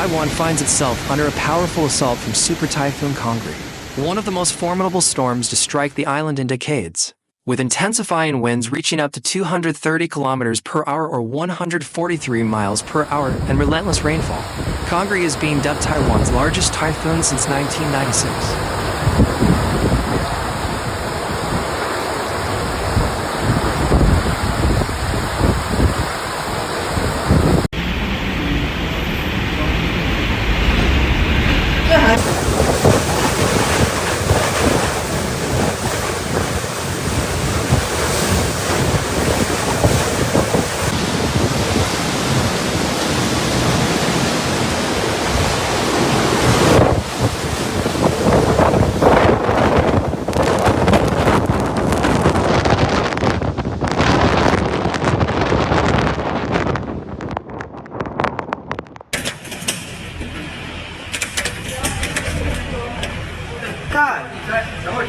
Taiwan finds itself under a powerful assault from Super Typhoon Kong-Rey, one of the most formidable storms to strike the island in decades. With intensifying winds reaching up to 230 kilometers per hour or 143 miles per hour and relentless rainfall, Kong-Rey is being dubbed Taiwan's largest typhoon since 1996.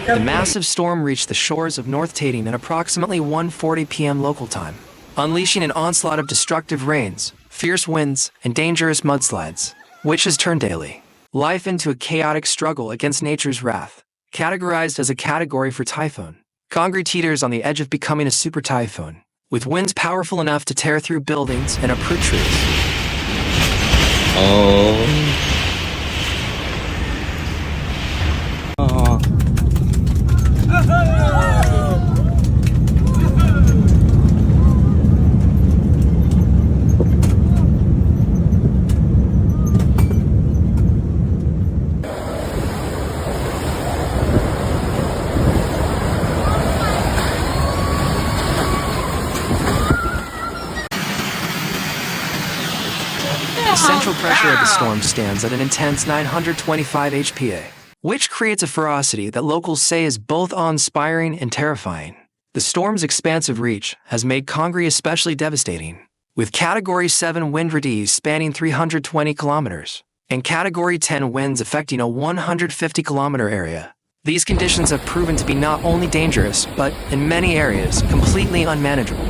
The massive storm reached the shores of North Taiwan at approximately 1:40 p.m. local time, unleashing an onslaught of destructive rains, fierce winds, and dangerous mudslides, which has turned daily life into a chaotic struggle against nature's wrath. Categorized as a category for typhoon, Kong-Rey teeters on the edge of becoming a super typhoon, with winds powerful enough to tear through buildings and uproot trees. The central pressure of the storm stands at an intense 925 HPA, which creates a ferocity that locals say is both awe-inspiring and terrifying. The storm's expansive reach has made Kong-Rey especially devastating, with Category 7 wind radius spanning 320 kilometers, and Category 10 winds affecting a 150-kilometer area. These conditions have proven to be not only dangerous, but, in many areas, completely unmanageable.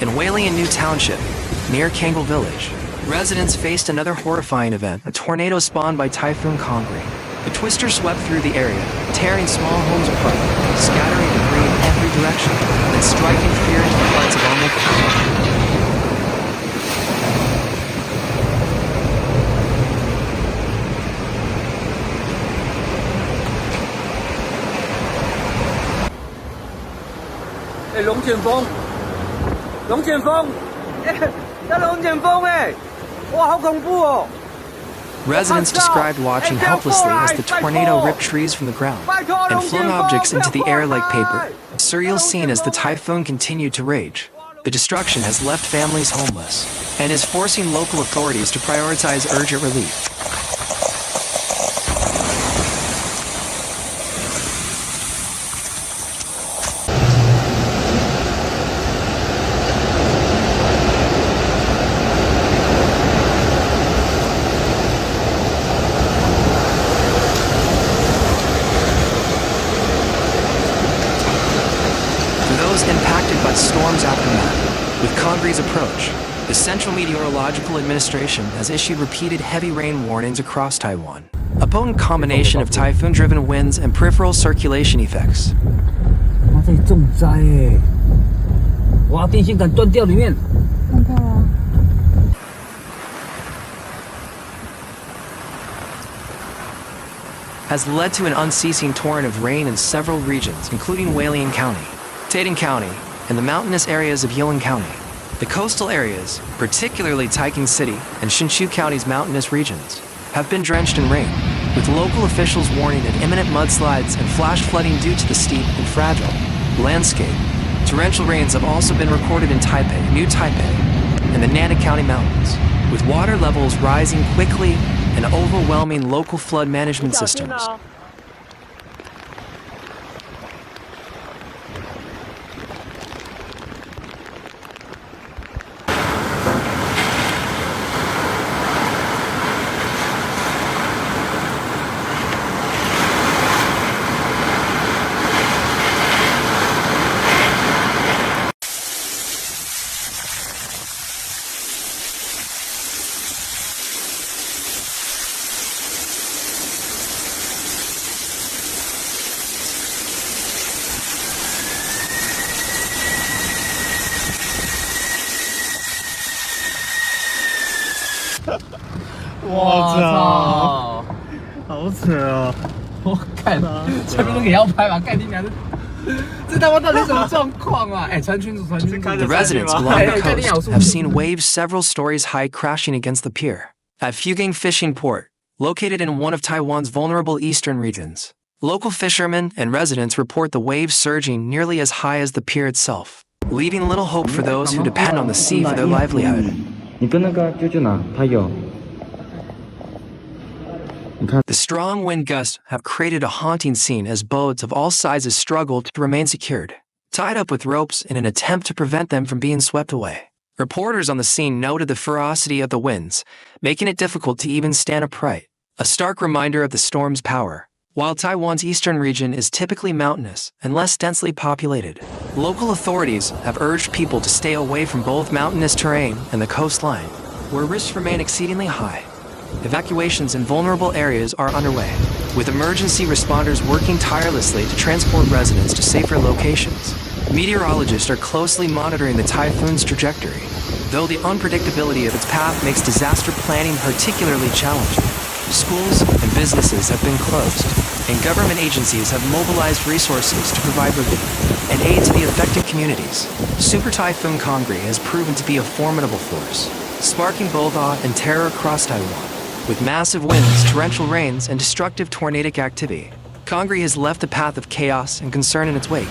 In Hualien New Township, near Kangle Village, residents faced another horrifying event, a tornado spawned by Typhoon Kong-Rey. The twister swept through the area, tearing small homes apart, scattering debris in every direction, and striking fear into the hearts of onlookers. Residents described watching helplessly as the tornado ripped trees from the ground and flung objects into the air like paper. A surreal scene as the typhoon continued to rage. The destruction has left families homeless and is forcing local authorities to prioritize urgent relief. Impacted by the storm's aftermath. With Kong-Rey's approach, the Central Meteorological Administration has issued repeated heavy rain warnings across Taiwan. A potent combination of typhoon-driven winds and peripheral circulation effects has led to an unceasing torrent of rain in several regions, including Hualien County, Taiwan County, and the mountainous areas of Hualien County. The coastal areas, particularly Taiwan City and Hsinchu County's mountainous regions, have been drenched in rain, with local officials warning of imminent mudslides and flash flooding due to the steep and fragile landscape. Torrential rains have also been recorded in Taipei, New Taipei, and the Nana County mountains, with water levels rising quickly and overwhelming local flood management systems. 我操，好扯哦！我看前面那个也要拍吧，干你娘的！这他妈到底什么状况啊？哎，穿裙子。The residents along the coast have seen waves several stories high crashing against the pier. At Fugang Fishing Port, located in one of Taiwan's vulnerable eastern regions, local fishermen and residents report the waves surging nearly as high as the pier itself, leaving little hope for those who depend on the sea for their livelihood. The strong wind gusts have created a haunting scene as boats of all sizes struggle to remain secured, tied up with ropes in an attempt to prevent them from being swept away. Reporters on the scene noted the ferocity of the winds, making it difficult to even stand upright, a stark reminder of the storm's power. While Taiwan's eastern region is typically mountainous and less densely populated, local authorities have urged people to stay away from both mountainous terrain and the coastline, where risks remain exceedingly high. Evacuations in vulnerable areas are underway, with emergency responders working tirelessly to transport residents to safer locations. Meteorologists are closely monitoring the typhoon's trajectory, though the unpredictability of its path makes disaster planning particularly challenging. Schools and businesses have been closed, and government agencies have mobilized resources to provide relief and aid to the affected communities. Super Typhoon Kong-Rey has proven to be a formidable force, sparking both awe and terror across Taiwan. With massive winds, torrential rains, and destructive tornadic activity, Kong-Rey has left a path of chaos and concern in its wake.